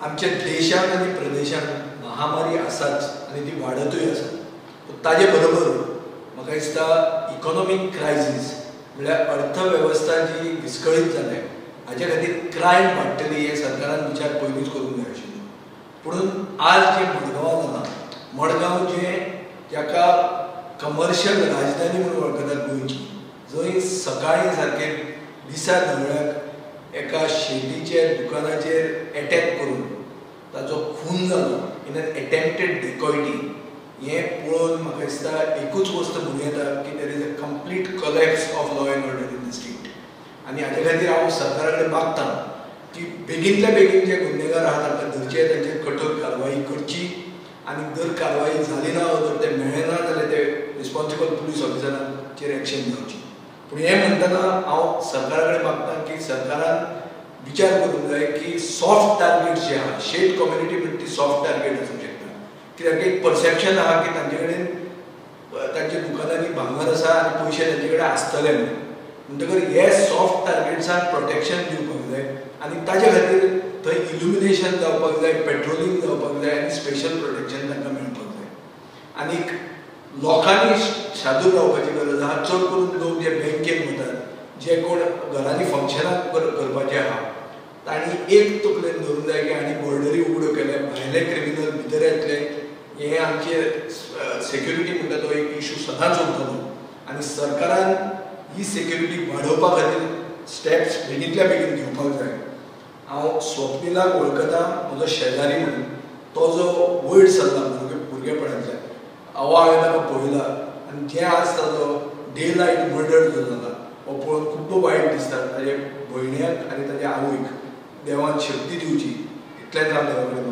आमच्या देशात आणि प्रदेशात महामारी आसाच आणि ती वाढतूय आसा. ताजे बरोबर म्हाका दिसता इकॉनॉमिक क्रायसिस म्हळ्यार अर्थवेवस्था जी विस्कळीत जाल्या हाचे खातीर क्रायम वाडटली हे सरकारान विचार पयलींच करूंक जाय आशिल्लो. पुणून आज जे मडगांव जालां, मडगांव जाका कमर्शियल राजधानी म्हणून वळखतात गोंयची, जंय सकाळीं सारके दिसा ढवळ्याक एका शेतीचेर दुकानाचेर एटॅक करून ताचो खून जालो इन एन एटेम्प्टेड डेकॉयटी, हें पळोवन म्हाका दिसता एकूच वस्त म्हणूं येता की there is a complete collapse of law and order in the state. आनी हाजे खातीर हांव सरकारा कडेन मागतां की बेगींतल्या बेगीन जे गुन्हेगार आहात तांकां धरचे, तांचेर कठोर कारवाई करची आनी जर कारवाई जाली ना जर ते मेळना जाल्यार ते रिस्पॉन्सिबल पुलीस ऑफिसरांचेर एक्शन घेवची. पूण हें म्हणटना हांव सरकारा कडेन मागतां की सरकारान विचार करूंक जाय की सॉफ्ट टार्गेट्स जे आहा, शेट कम्युनिटी म्हणटा ती सॉफ्ट टार्गेट आसूंक शकता. कित्याक एक परसेप्शन आहा की तांचे कडेन तांच्या दुकानांनी भांगर आसा आनी पयशे तांचे कडेन आसतले म्हणटकर हे सॉफ्ट टार्गेट्सांक प्रोटेक्शन दिवपाक जाय आनी ताचे खातीर थंय इल्युमिनेशन जावपाक जाय, पेट्रोलिंग जावपाक जाय आनी स्पेशल प्रोटेक्शन तांकां मेळपाक जाय. आनीक लोकांनी सादूर रावपाची गरज आहा. चड करून लोक जे बँकेन वतात, जे कोण घरांनी फंक्शनां करपाचे आहा, तांणी एक तकलेन धरूंक जाय की आनी बॉर्डरी उगड्यो केल्या, भायले क्रिमिनल भितर येतले, हे आमचे सेक्युरिटी म्हणटा तो एक इशू सदांच उरतलो आनी सरकारान ही सेक्युरिटी वाडोवपा खातीर स्टेप्स बेगींतल्या बेगीन घेवपाक जाय. हांव स्वप्निलाक वळखतां, म्हजो शेजारी म्हणून. तो जो वयर सरला भुरगेपणांतल्यान, हांवें ताका पळयला आनी जें आज ताजो डे लायट मर्डर जो जाला हो पळोवन खूब वायट दिसता. ताजे भयण्याक आनी ताज्या आवयक देवान शक्ती दिवची, इतलेंच हांव देवा कडेन